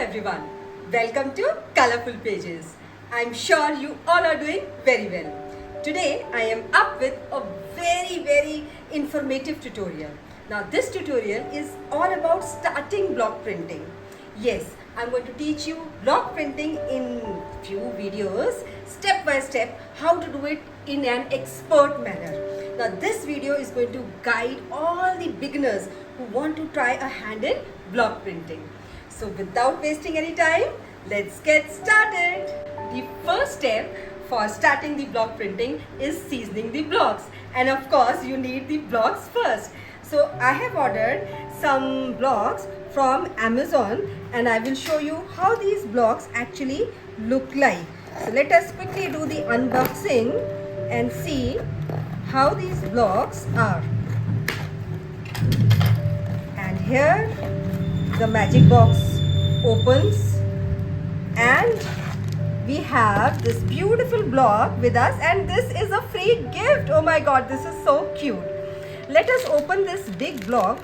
everyone, welcome to Colorful Pages. I'm sure you all are doing very well. Today I am up with a very informative tutorial. Now this tutorial is all about starting block printing. Yes, I'm going to teach you block printing in few videos, step by step, how to do it in an expert manner. Now this video is going to guide all the beginners who want to try a hand in block printing. So without wasting any time, let's get started. The first step for starting the block printing is seasoning the blocks, and of course you need the blocks first. So I have ordered some blocks from Amazon and I will show you how these blocks actually look like. So let us quickly do the unboxing and see how these blocks are. And here the magic box opens and we have this beautiful block with us, and this is a free gift. Oh my god, this is so cute. Let us open this big block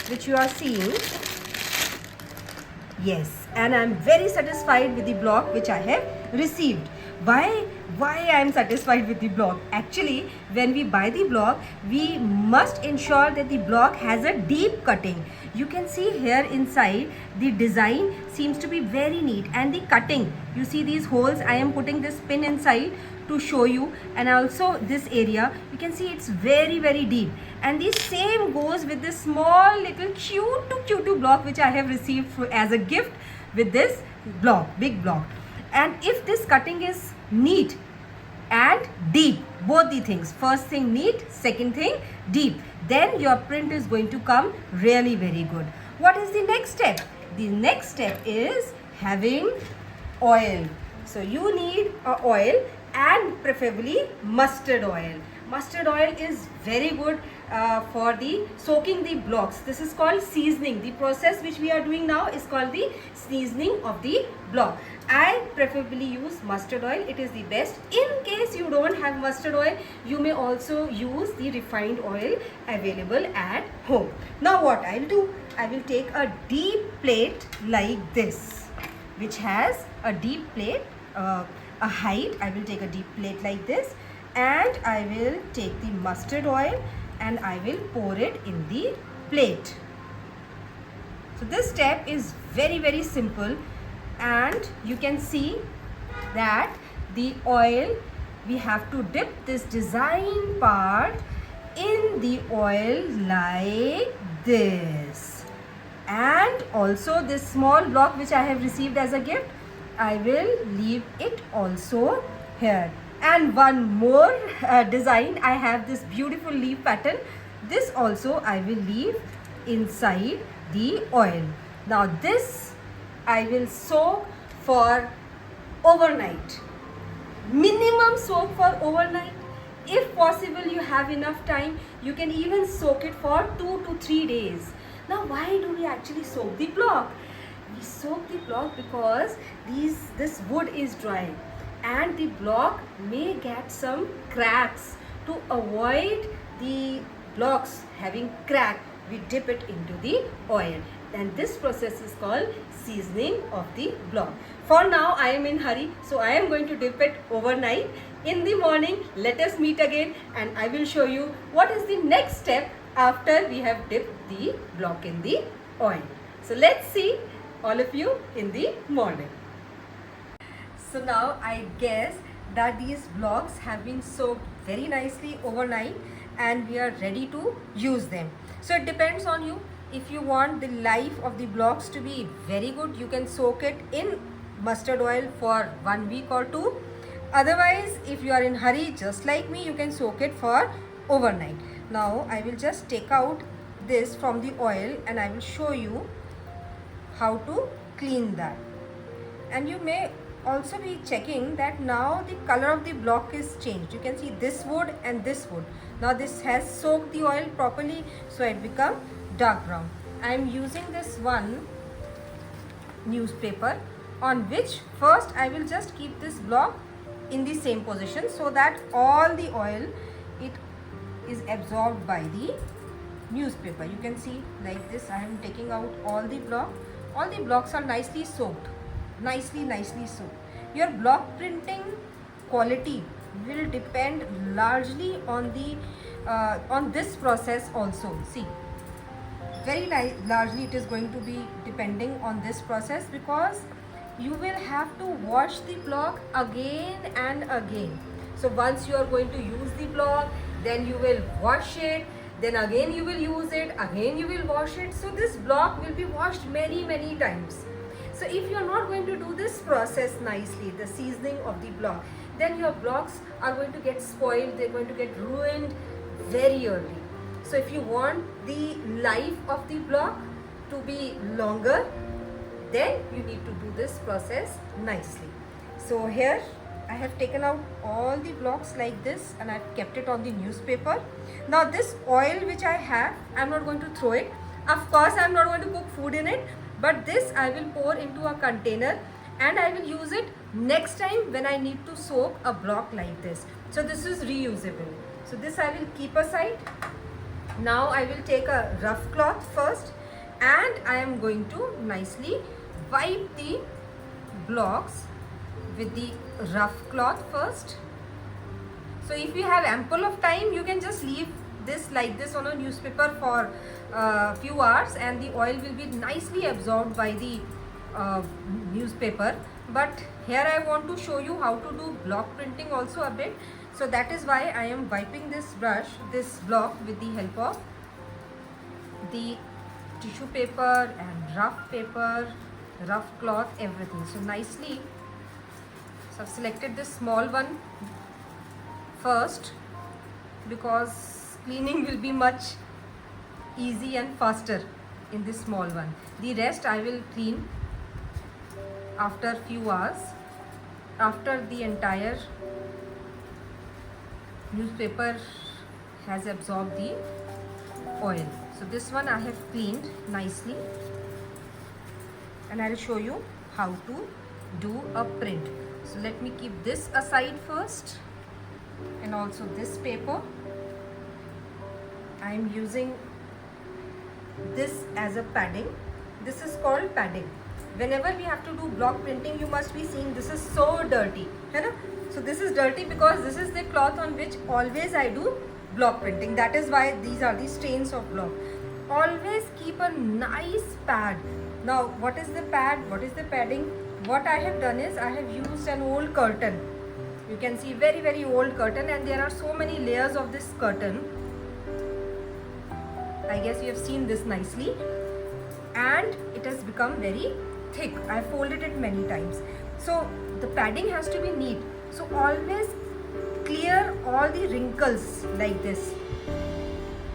which you are seeing. Yes, and I'm very satisfied with the block which I have received. Why I am satisfied with the block? Actually, when we buy the block, we must ensure that the block has a deep cutting. You can see here inside the design seems to be very neat, and the cutting, you see these holes. I am putting this pin inside to show you, and also this area you can see it's very deep. And the same goes with this small little cute block which I have received as a gift with this block, big block. And if this cutting is neat and deep, both the things, first thing neat, second thing deep, then your print is going to come really very good. What is the next step? The next step is having oil. So you need a oil, and preferably mustard oil. Mustard oil is very good for the soaking the blocks. This is called seasoning. The process which we are doing now is called the seasoning of the block. I preferably use mustard oil. It is the best. In case you don't have mustard oil, you may also use the refined oil available at home. Now what I'll do, I will take a deep plate like this, which has a deep plate, a height. I will take a deep plate like this, and I will take the mustard oil and I will pour it in the plate. So this step is very simple, and you can see that the oil, we have to dip this design part in the oil like this. And also this small block which I have received as a gift, I will leave it also here. And one more design, I have this beautiful leaf pattern. This also I will leave inside the oil. Now this I will soak for overnight. Minimum soak for overnight. If possible, you have enough time, you can even soak it for 2 to 3 days. Now why do we actually soak the block? We soak the block because this wood is dry and the block may get some cracks. To avoid the blocks having crack, we dip it into the oil, and this process is called seasoning of the block. For now I am in hurry, so I am going to dip it overnight. In the morning, let us meet again and I will show you what is the next step after we have dipped the block in the oil. So let's see all of you in the morning. So now I guess that these blocks have been soaked very nicely overnight and we are ready to use them. So it depends on you. If you want the life of the blocks to be very good, you can soak it in mustard oil for 1 week or 2. Otherwise, if you are in hurry just like me, you can soak it for overnight. Now I will just take out this from the oil and I will show you how to clean that. And you may also be checking that now the color of the block is changed. You can see this wood and this wood. Now this has soaked the oil properly, so it become dark brown. I am using this one newspaper on which first I will just keep this block in the same position so that all the oil it is absorbed by the newspaper. You can see like this, I am taking out all the block all the blocks are nicely soaked, nicely soaked. Your block printing quality will depend largely on the on this process also. See, very largely it is going to be depending on this process, because you will have to wash the block again and again. So once you are going to use the block, then you will wash it, then again you will use it, again you will wash it. So this block will be washed many times. So if you are not going to do this process nicely, the seasoning of the block, then your blocks are going to get spoiled, they're going to get ruined very early. So if you want the life of the block to be longer, then you need to do this process nicely. So here I have taken out all the blocks like this and I've kept it on the newspaper. Now this oil which I have, I'm not going to throw it. Of course I'm not going to cook food in it, but this I will pour into a container and I will use it next time when I need to soak a block like this. So this is reusable. So this I will keep aside. Now I will take a rough cloth first and I am going to nicely wipe the blocks with the rough cloth first. So if you have ample of time, you can just leave this like this on a newspaper for a few hours and the oil will be nicely absorbed by the newspaper. But here I want to show you how to do block printing also a bit. So that is why I am wiping this block with the help of the tissue paper and rough paper, rough cloth, everything. So nicely, so I've selected this small one first because cleaning will be much easy and faster in this small one. The rest I will clean after a few hours, after the entire newspaper has absorbed the oil. So this one I have cleaned nicely and I will show you how to do a print. So let me keep this aside first, and also this paper. I am using this as a padding. This is called padding. Whenever we have to do block printing, you must be seeing this is so dirty, है ना? So this is dirty because this is the cloth on which always I do block printing. That is why these are the stains of block. Always keep a nice pad. Now what is the pad? What is the padding? What I have done is I have used an old curtain. You can see very old curtain, and there are so many layers of this curtain. I guess you have seen this nicely, and it has become very thick. I have folded it many times. So the padding has to be neat. So always clear all the wrinkles like this.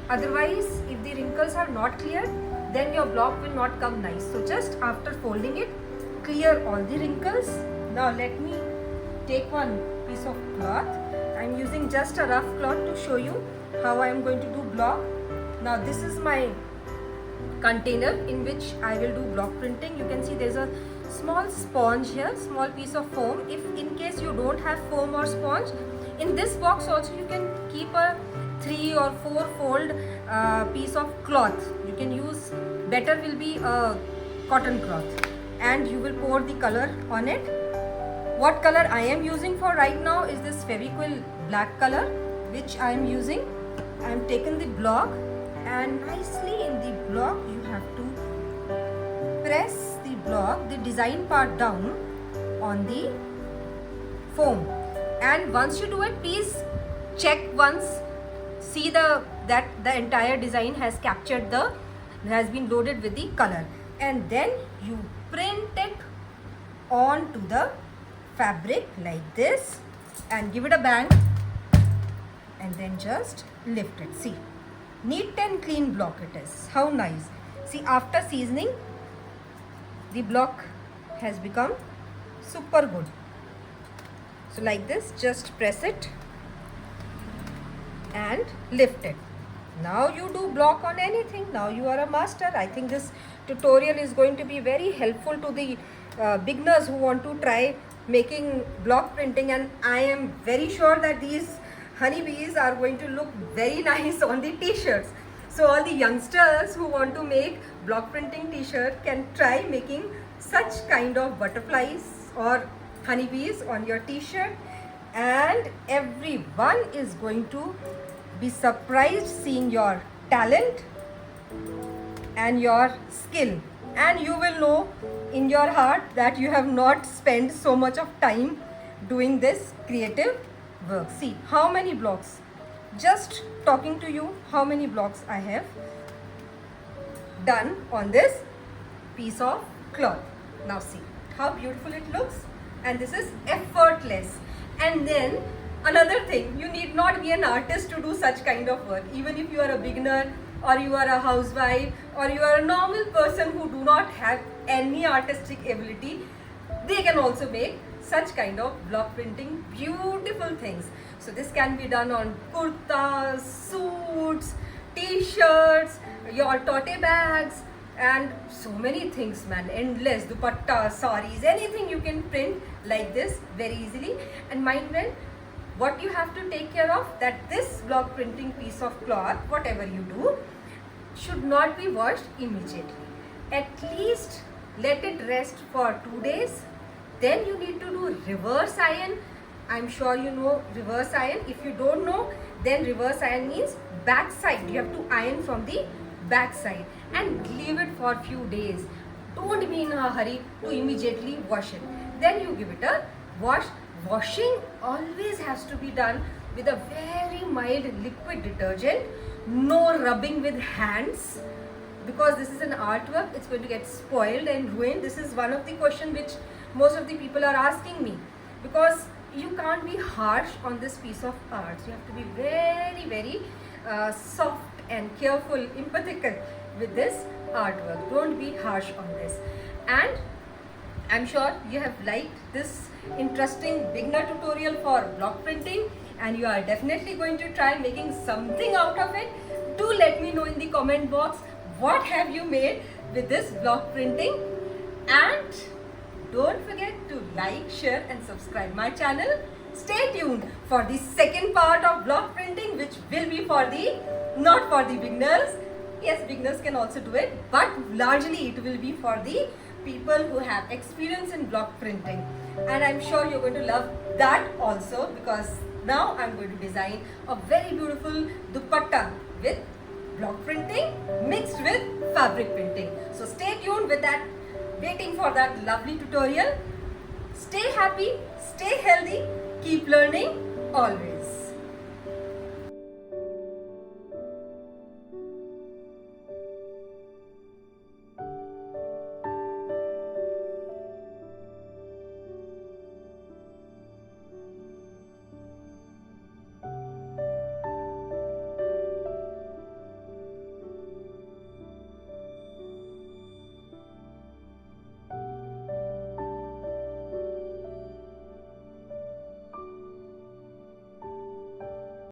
Otherwise, if the wrinkles are not clear, then your block will not come nice. So just after folding it, clear all the wrinkles. Now let me take one piece of cloth. I am using just a rough cloth to show you how I am going to do block. Now this is my container in which I will do block printing. You can see there is a small sponge here, small piece of foam. If in case you don't have foam or sponge, in this box also you can keep a 3 or 4 fold piece of cloth. You can use, better will be a cotton cloth, and you will pour the color on it. What color I am using for right now is this Fevikwik black color which I am using. I am taken the block, and nicely in the block you have to press the block, the design part down on the foam. And once you do it, please check once, see that the entire design has been loaded with the color, and then you print it onto the fabric like this and give it a bang, and then just lift it. See, neat and clean block it is. How nice. See, after seasoning, the block has become super good. So like this, just press it and lift it. Now you do block on anything. Now you are a master. I think this tutorial is going to be very helpful to the beginners who want to try making block printing, and I am very sure that these honeybees are going to look very nice on the t-shirts. So all the youngsters who want to make block printing t-shirt can try making such kind of butterflies or honeybees on your t-shirt, and everyone is going to be surprised seeing your talent and your skill, and you will know in your heart that you have not spent so much of time doing this creative work. See how many blocks, just talking to you, how many blocks I have done on this piece of cloth. Now see how beautiful it looks, and this is effortless. And then another thing, you need not be an artist to do such kind of work. Even if you are a beginner, or you are a housewife, or you are a normal person who do not have any artistic ability, they can also make such kind of block printing beautiful things. So this can be done on kurtas, suits, t-shirts, your tote bags, and so many things, man, endless, dupattas, saris, anything you can print like this very easily. And mind when, what you have to take care of, that this block printing piece of cloth, whatever you do, should not be washed immediately. At least let it rest for 2 days. Then you need to do reverse iron. I'm sure you know reverse iron. If you don't know, then reverse iron means back side. You have to iron from the back side and leave it for a few days. Don't be in a hurry to immediately wash it. Then you give it a wash. Washing always has to be done with a very mild liquid detergent. No rubbing with hands, because this is an artwork, it's going to get spoiled and ruined. This is one of the questions which most of the people are asking me, because you can't be harsh on this piece of art. You have to be very soft and careful, empathetic with this artwork. Don't be harsh on this. And I'm sure you have liked this interesting beginner tutorial for block printing, and you are definitely going to try making something out of it. Do let me know in the comment box what have you made with this block printing, and don't forget to like, share and subscribe my channel. Stay tuned for the second part of block printing, which will be for the, not for the beginners. Yes, beginners can also do it, but largely it will be for the people who have experience in block printing. And I'm sure you're going to love that also, because now I'm going to design a very beautiful dupatta with block printing mixed with fabric printing. So stay tuned with that, waiting for that lovely tutorial. Stay happy, stay healthy, keep learning always.